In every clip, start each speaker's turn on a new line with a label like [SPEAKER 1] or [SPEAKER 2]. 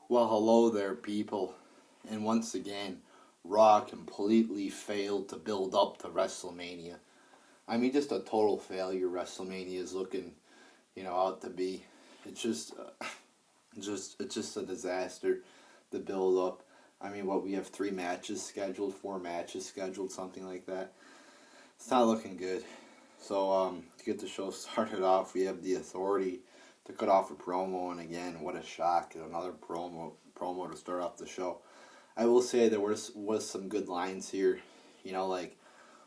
[SPEAKER 1] Well, hello there, people. And once again, Raw completely failed to build up to WrestleMania. I mean, just a total failure. WrestleMania is looking, out to be. It's just a disaster. The build up. I mean, what we have 3 matches scheduled, 4 matches scheduled, something like that. It's not looking good. So to get the show started off, we have the Authority to cut off a promo, and again, what a shock! Another promo to start off the show. I will say there was some good lines here. Like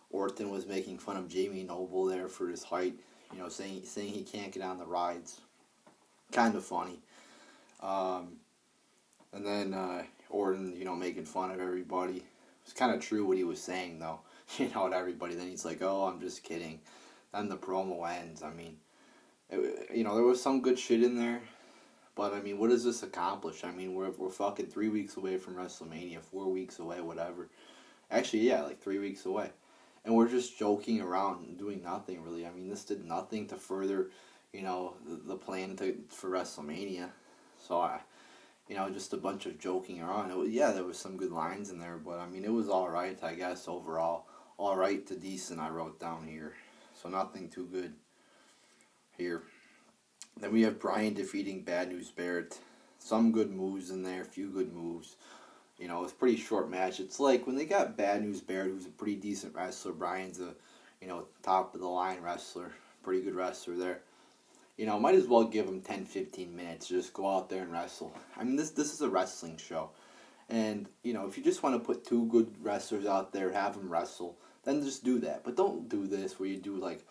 [SPEAKER 1] Orton was making fun of Jamie Noble there for his height. Saying he can't get on the rides. Kind of funny. And then Orton, making fun of everybody. It's kind of true what he was saying though. At everybody. Then he's like, "Oh, I'm just kidding." Then the promo ends. I mean, there was some good shit in there. But, I mean, what does this accomplish? I mean, we're fucking 3 weeks away from WrestleMania, 4 weeks away, whatever. Actually, yeah, like 3 weeks away. And we're just joking around and doing nothing, really. I mean, this did nothing to further, the plan for WrestleMania. So, just a bunch of joking around. There was some good lines in there, but, I mean, it was alright, I guess, overall. Alright to decent, I wrote down here. So, nothing too good here. Then we have Bryan defeating Bad News Barrett. Some good moves in there, a few good moves. It's a pretty short match. It's like when they got Bad News Barrett, who's a pretty decent wrestler. Bryan's a, top of the line wrestler. Pretty good wrestler there. Might as well give him 10-15 minutes. Just go out there and wrestle. I mean, this is a wrestling show. And, if you just want to put 2 good wrestlers out there, have them wrestle, then just do that. But don't do this where you do like,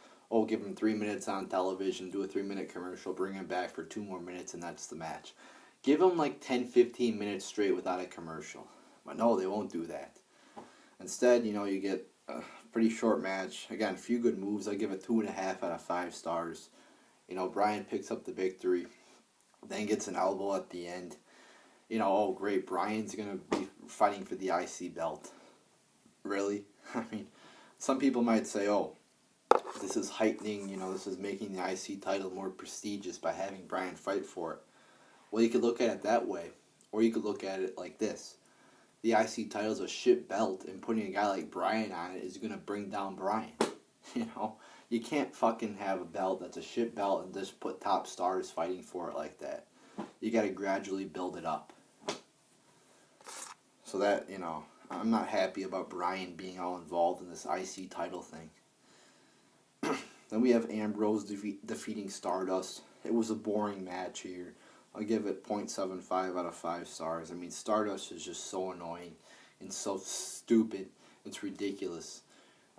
[SPEAKER 1] give him 3 minutes on television, do a 3-minute commercial, bring him back for 2 more minutes, and that's the match. Give him like 10-15 minutes straight without a commercial. But no, they won't do that. Instead, you get a pretty short match. Again, a few good moves. I give it 2.5 out of 5 stars. Bryan picks up the victory, then gets an elbow at the end. Great, Bryan's going to be fighting for the IC belt. Really? I mean, some people might say, this is heightening, this is making the IC title more prestigious by having Bryan fight for it. Well, you could look at it that way, or you could look at it like this. The IC title is a shit belt, and putting a guy like Bryan on it is going to bring down Bryan. You can't fucking have a belt that's a shit belt and just put top stars fighting for it like that. You got to gradually build it up. So that, I'm not happy about Bryan being all involved in this IC title thing. Then we have Ambrose defeating Stardust. It was a boring match here. I'll give it 0.75 out of 5 stars. I mean, Stardust is just so annoying and so stupid. It's ridiculous.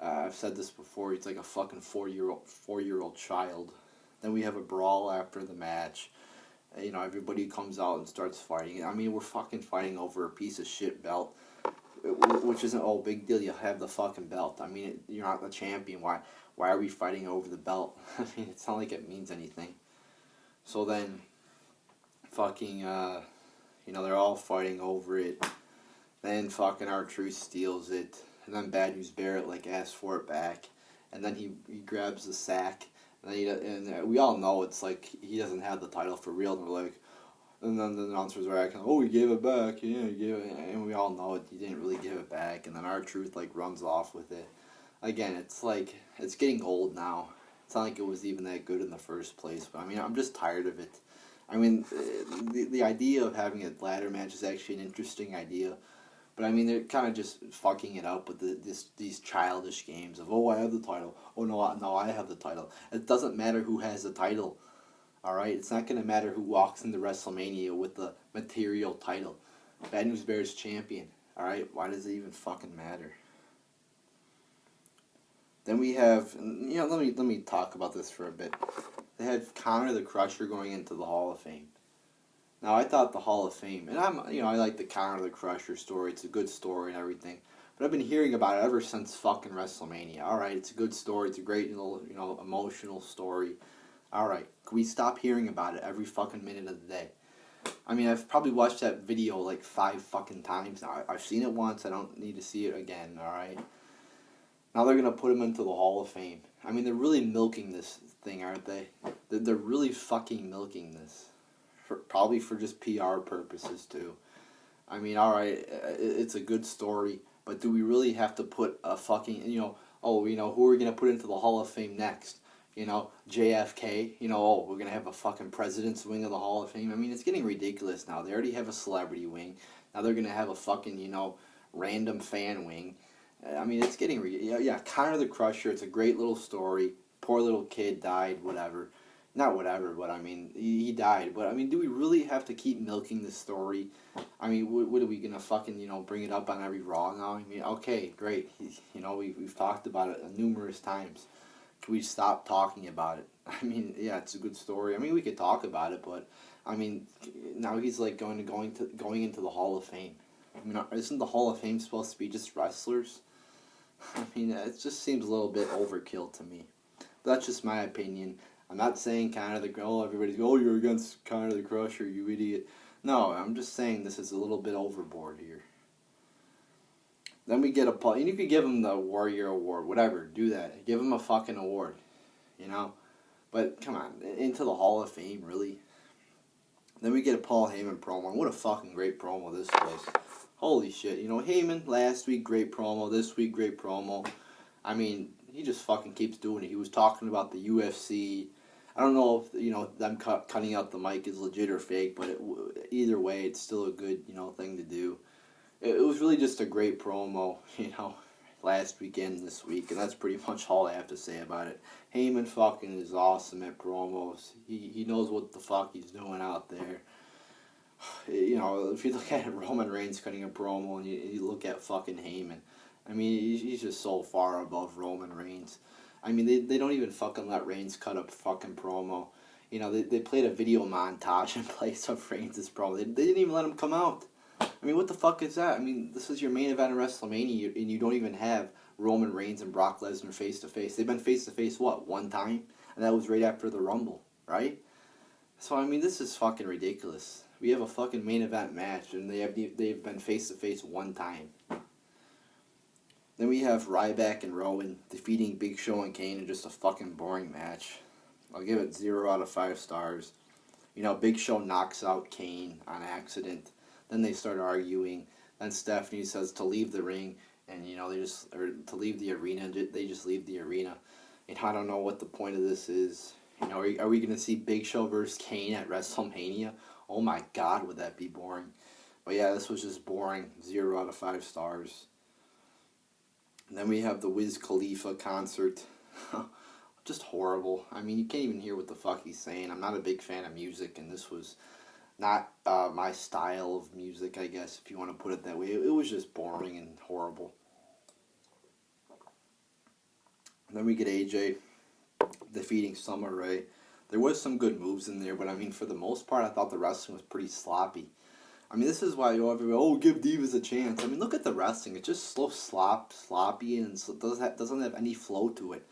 [SPEAKER 1] I've said this before. It's like a fucking 4-year-old child. Then we have a brawl after the match. Everybody comes out and starts fighting. I mean, we're fucking fighting over a piece of shit belt, which isn't a big deal. You have the fucking belt. I mean, you're not the champion. Why are we fighting over the belt? I mean, it's not like it means anything. So then, fucking, they're all fighting over it. Then fucking R-Truth steals it. And then Bad News Barrett, asks for it back. And then he grabs the sack. And we all know it's like he doesn't have the title for real. And we're like, and then the announcers are acting, he gave it back. Yeah, he gave it. And we all know he didn't really give it back. And then R-Truth, runs off with it. Again, it's like, it's getting old now. It's not like it was even that good in the first place. But, I mean, I'm just tired of it. I mean, the idea of having a ladder match is actually an interesting idea. But, I mean, they're kind of just fucking it up with these childish games of, I have the title. No, I have the title. It doesn't matter who has the title. Alright? It's not going to matter who walks into WrestleMania with the material title. Bad News Bear's champion. Alright? Why does it even fucking matter? Then we have, let me talk about this for a bit. They had Connor the Crusher going into the Hall of Fame. Now, I thought the Hall of Fame, and I like the Connor the Crusher story. It's a good story and everything. But I've been hearing about it ever since fucking WrestleMania. Alright, it's a good story. It's a great little, emotional story. Alright, can we stop hearing about it every fucking minute of the day? I mean, I've probably watched that video 5 fucking times now. I've seen it once. I don't need to see it again, alright? Now they're going to put him into the Hall of Fame. I mean, they're really milking this thing, aren't they? They're really fucking milking this. probably for just PR purposes too. I mean, all right, it's a good story, but do we really have to put a fucking, who are we gonna put into the Hall of Fame next? JFK. We're gonna have a fucking president's wing of the Hall of Fame. I mean, it's getting ridiculous now. They already have a celebrity wing. Now they're gonna have a fucking, random fan wing. I mean, it's getting Connor the Crusher. It's a great little story. Poor little kid died. Whatever, not whatever, but I mean, he died. But I mean, do we really have to keep milking the story? I mean, what are we gonna fucking bring it up on every Raw now? I mean, okay, great. We've talked about it numerous times. Can we stop talking about it? I mean, yeah, it's a good story. I mean, we could talk about it, but I mean, now he's like going into the Hall of Fame. I mean, isn't the Hall of Fame supposed to be just wrestlers? I mean, it just seems a little bit overkill to me. But that's just my opinion. I'm not saying everybody's you're against Connor the Crusher, you idiot. No, I'm just saying this is a little bit overboard here. Then we get and you could give him the Warrior Award, whatever, do that. Give him a fucking award, But, come on, into the Hall of Fame, really? Then we get a Paul Heyman promo, and what a fucking great promo this was. Holy shit, Heyman, last week, great promo, this week, great promo. I mean, he just fucking keeps doing it. He was talking about the UFC. I don't know if, them cutting out the mic is legit or fake, but either way, it's still a good, thing to do. It was really just a great promo, last weekend, this week, and that's pretty much all I have to say about it. Heyman fucking is awesome at promos. He knows what the fuck he's doing out there. If you look at Roman Reigns cutting a promo and you look at fucking Heyman, I mean, he's just so far above Roman Reigns. I mean, they don't even fucking let Reigns cut a fucking promo. They played a video montage in place of Reigns' promo. They didn't even let him come out. I mean, what the fuck is that? I mean, this is your main event of WrestleMania, and you don't even have Roman Reigns and Brock Lesnar face-to-face. They've been face-to-face, one time? And that was right after the Rumble, right? So, I mean, this is fucking ridiculous. We have a fucking main event match, and they've been face-to-face one time. Then we have Ryback and Rowan defeating Big Show and Kane in just a fucking boring match. I'll give it 0 out of 5 stars. Big Show knocks out Kane on accident. Then they start arguing. Then Stephanie says to leave the ring, and to leave the arena. They just leave the arena. And I don't know what the point of this is. Are we going to see Big Show versus Kane at WrestleMania? Oh my God, would that be boring? But yeah, this was just boring. 0 out of 5 stars. And then we have the Wiz Khalifa concert. Just horrible. I mean, you can't even hear what the fuck he's saying. I'm not a big fan of music, and this was not my style of music, I guess, if you want to put it that way. It was just boring and horrible. And then we get AJ defeating Summer Rae. There was some good moves in there, but I mean, for the most part, I thought the wrestling was pretty sloppy. I mean, this is why everybody, give divas a chance. I mean, look at the wrestling. It's just sloppy, and doesn't have any flow to it.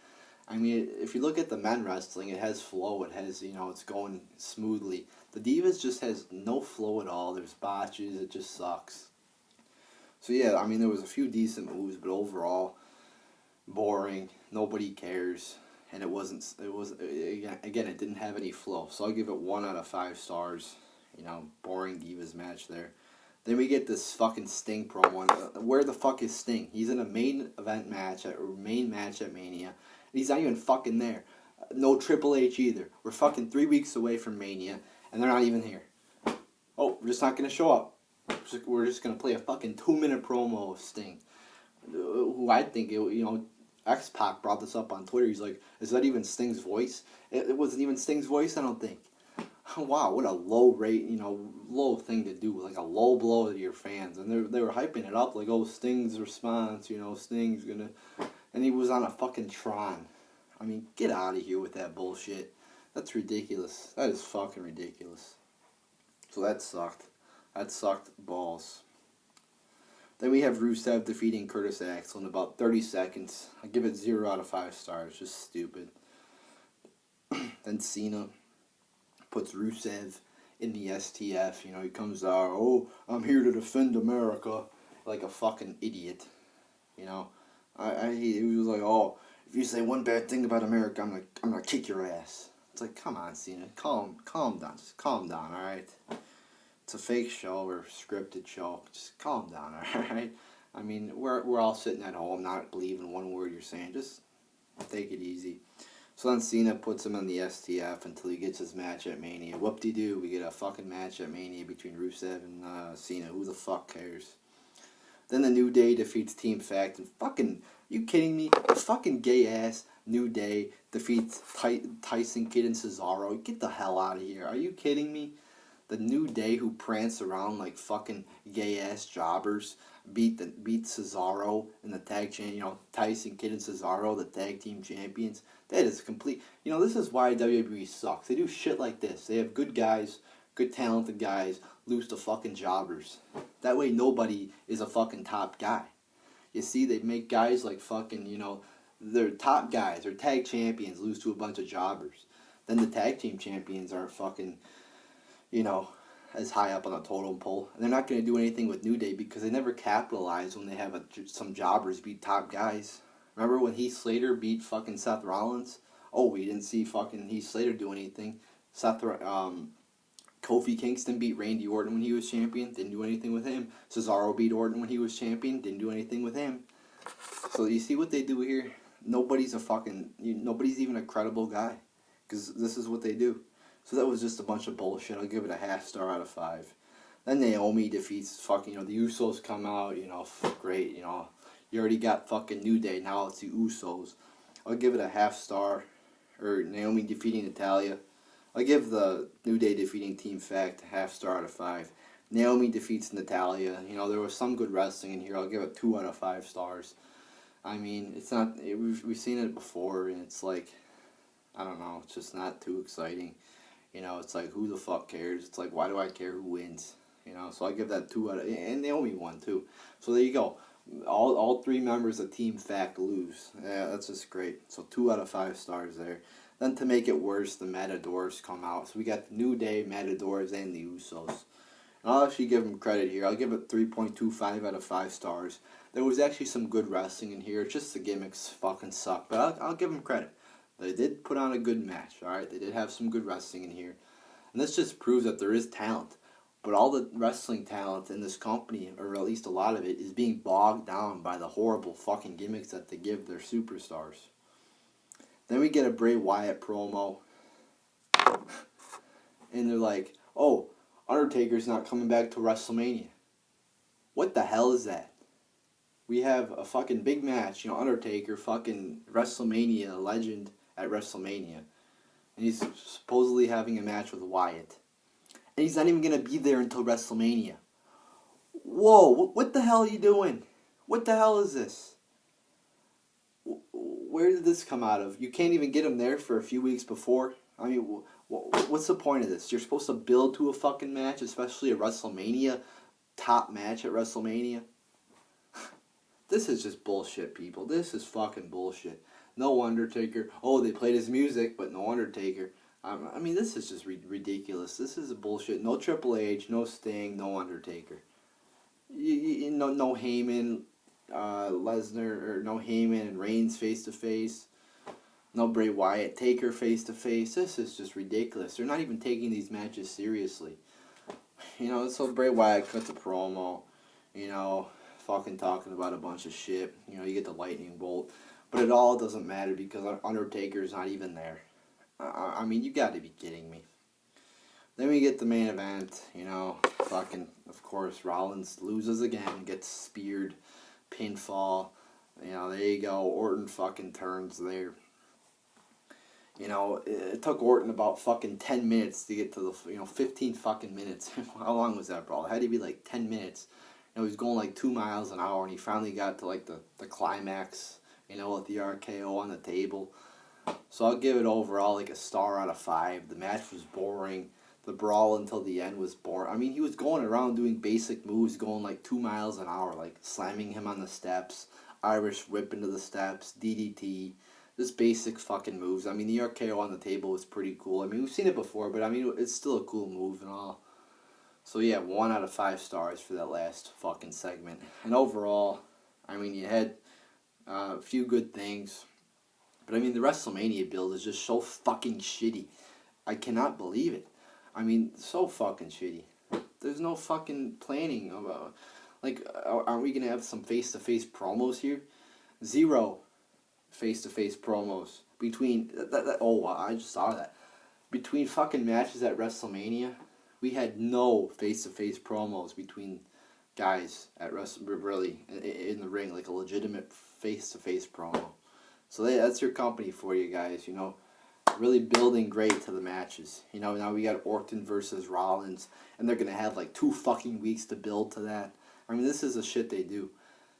[SPEAKER 1] I mean, if you look at the men wrestling, it has flow. It has, it's going smoothly. The Divas just has no flow at all. There's botches. It just sucks. So, yeah, I mean, there was a few decent moves, but overall, boring. Nobody cares. And again, it didn't have any flow. So I'll give it 1 out of 5 stars. Boring Divas match there. Then we get this fucking Sting promo. Where the fuck is Sting? He's in a main match at Mania. He's not even fucking there. No Triple H either. We're fucking 3 weeks away from Mania, and they're not even here. Oh, we're just not going to show up. We're just going to play a fucking 2-minute promo of Sting. Who I think, X-Pac brought this up on Twitter. He's like, is that even Sting's voice? It wasn't even Sting's voice, I don't think. Wow, what a low thing to do. Like a low blow to your fans. And they were hyping it up like, oh, Sting's response, Sting's going to... And he was on a fucking Tron. I mean, get out of here with that bullshit. That's ridiculous. That is fucking ridiculous. So that sucked. That sucked balls. Then we have Rusev defeating Curtis Axel in about 30 seconds. I give it 0 out of 5 stars. Just stupid. Then Cena puts Rusev in the STF. He comes out, oh, I'm here to defend America. Like a fucking idiot. He was like, oh, if you say one bad thing about America, I'm gonna kick your ass. It's like, come on, Cena, calm down, just calm down, all right. it's a fake show or scripted show. Just calm down, alright? I mean, we're all sitting at home, not believing one word you're saying. Just take it easy. So then Cena puts him on the STF until he gets his match at Mania. Whoop-de-doo, we get a fucking match at Mania between Rusev and Cena. Who the fuck cares? Then the New Day defeats Team Fact. And fucking, you kidding me? The fucking gay-ass New Day defeats Tyson Kidd and Cesaro. Get the hell out of here. Are you kidding me? The New Day, who prance around like fucking gay-ass jobbers, beat Cesaro in the tag chain. Tyson Kidd and Cesaro, the tag team champions. That is complete. This is why WWE sucks. They do shit like this. They have good guys, good talented guys, lose to fucking jobbers. That way nobody is a fucking top guy. You see, they make guys like fucking, they're top guys, they're tag champions, lose to a bunch of jobbers. Then the tag team champions aren't fucking, as high up on the totem pole. And they're not going to do anything with New Day because they never capitalize when they have some jobbers beat top guys. Remember when Heath Slater beat fucking Seth Rollins? Oh, we didn't see fucking Heath Slater do anything. Kofi Kingston beat Randy Orton when he was champion. Didn't do anything with him. Cesaro beat Orton when he was champion. Didn't do anything with him. So you see what they do here? Nobody's even a credible guy. Because this is what they do. So that was just a bunch of bullshit. I'll give it a 0.5 star out of 5. Then Naomi defeats fucking, the Usos come out, great, You already got fucking New Day, now it's the Usos. I'll give it a 0.5 star. Or Naomi defeating Natalya. I'll give the New Day defeating Team Fact a 0.5 star out of 5. Naomi defeats Natalya. There was some good wrestling in here. I'll give it 2 out of 5 stars. I mean, it's not, we've seen it before, and it's like, I don't know, it's just not too exciting. It's like, who the fuck cares? It's like, why do I care who wins? So I give that 2 out of, and Naomi won too. So there you go. All 3 members of Team Fact lose. Yeah, that's just great. So 2 out of 5 stars there. Then to make it worse, the Matadors come out. So we got the New Day, Matadors, and the Usos. And I'll actually give them credit here. I'll give it 3.25 out of 5 stars. There was actually some good wrestling in here. It's just the gimmicks fucking suck. But I'll give them credit. They did put on a good match, alright? They did have some good wrestling in here. And this just proves that there is talent. But all the wrestling talent in this company, or at least a lot of it, is being bogged down by the horrible fucking gimmicks that they give their superstars. Then we get a Bray Wyatt promo. And they're like, oh, Undertaker's not coming back to WrestleMania. What the hell is that? We have a fucking big match, Undertaker, fucking WrestleMania legend at WrestleMania. And he's supposedly having a match with Wyatt. And he's not even going to be there until WrestleMania. Whoa, what the hell are you doing? What the hell is this? Where did this come out of? You can't even get him there for a few weeks before? I mean, what's the point of this? You're supposed to build to a fucking match, especially a WrestleMania, top match at WrestleMania? This is just bullshit, people. This is fucking bullshit. No Undertaker. Oh, they played his music, but no Undertaker. I mean, this is just ridiculous. This is bullshit. No Triple H, no Sting, no Undertaker. No Heyman, Lesnar, or no Heyman and Reigns face to face. No Bray Wyatt, Taker face to face. This is just ridiculous. They're not even taking these matches seriously. So Bray Wyatt cuts a promo. Fucking talking about a bunch of shit. You get the lightning bolt. But it all doesn't matter because Undertaker's not even there. I mean, you gotta be kidding me. Then we get the main event, fucking, of course, Rollins loses again, gets speared, pinfall, there you go, Orton fucking turns there. It took Orton about fucking 10 minutes to get to the, 15 fucking minutes. How long was that, bro? It had to be like 10 minutes. He was going like 2 miles an hour, and he finally got to like the climax, with the RKO on the table. So I'll give it overall like a star out of 5. The match was boring. The brawl until the end was boring. I mean, he was going around doing basic moves, going like 2 miles an hour, like slamming him on the steps, Irish whip into the steps, DDT, just basic fucking moves. I mean, the RKO on the table was pretty cool. I mean, we've seen it before, but I mean, it's still a cool move and all. So yeah, 1 out of 5 stars for that last fucking segment. And overall, I mean, you had a few good things. But I mean, the WrestleMania build is just so fucking shitty. I cannot believe it. I mean, so fucking shitty. There's no fucking planning about. Like, aren't we gonna have some face-to-face promos here? Zero face-to-face promos between oh, I just saw that. Between fucking matches at WrestleMania, we had no face-to-face promos between guys at really in the ring, like a legitimate face-to-face promo. So that's your company for you guys, you know. Really building great to the matches. You know, now we got Orton versus Rollins, and they're gonna have like 2 fucking weeks to build to that. I mean, this is the shit they do.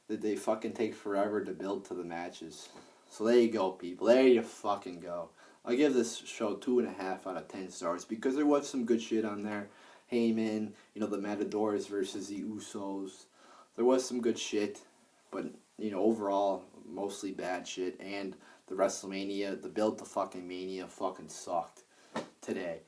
[SPEAKER 1] That they fucking take forever to build to the matches. So there you go, people. There you fucking go. I give this show 2.5 out of 10 stars because there was some good shit on there. Heyman, you know, the Matadors versus the Usos. There was some good shit, but, you know, overall, mostly bad shit. And the WrestleMania, the build to fucking Mania fucking sucked today.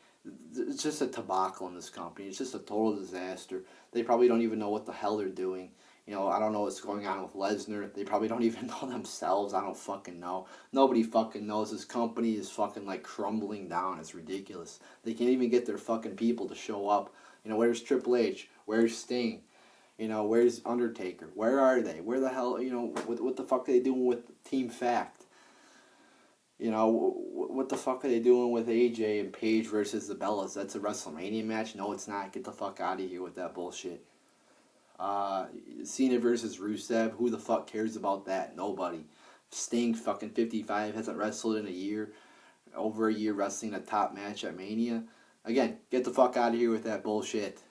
[SPEAKER 1] It's just a debacle in this company. It's just a total disaster. They probably don't even know what the hell they're doing. You know, I don't know what's going on with Lesnar. They probably don't even know themselves. I don't fucking know. Nobody fucking knows. This company is fucking like crumbling down. It's ridiculous. They can't even get their fucking people to show up. You know, where's Triple H? Where's Sting? You know, where's Undertaker? Where are they? Where the hell, you know, what the fuck are they doing with Team Fact? You know, what the fuck are they doing with AJ and Paige versus the Bellas? That's a WrestleMania match? No, it's not. Get the fuck out of here with that bullshit. Cena versus Rusev, who the fuck cares about that? Nobody. Sting, fucking 55, hasn't wrestled in a year. Over a year wrestling a top match at Mania. Again, get the fuck out of here with that bullshit.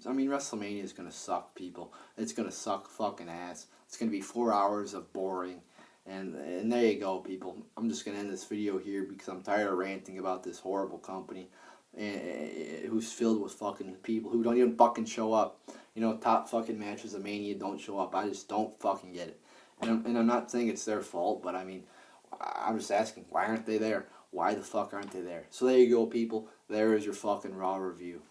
[SPEAKER 1] I mean, WrestleMania is gonna suck, people. It's gonna suck fucking ass. It's gonna be 4 hours of boring. And there you go, people. I'm just gonna end this video here because I'm tired of ranting about this horrible company, who's filled with fucking people who don't even fucking show up. You know, top fucking matches of Mania don't show up. I just don't fucking get it. And I'm not saying it's their fault, but I mean, I'm just asking, why aren't they there? Why the fuck aren't they there? So there you go, people. There is your fucking Raw review.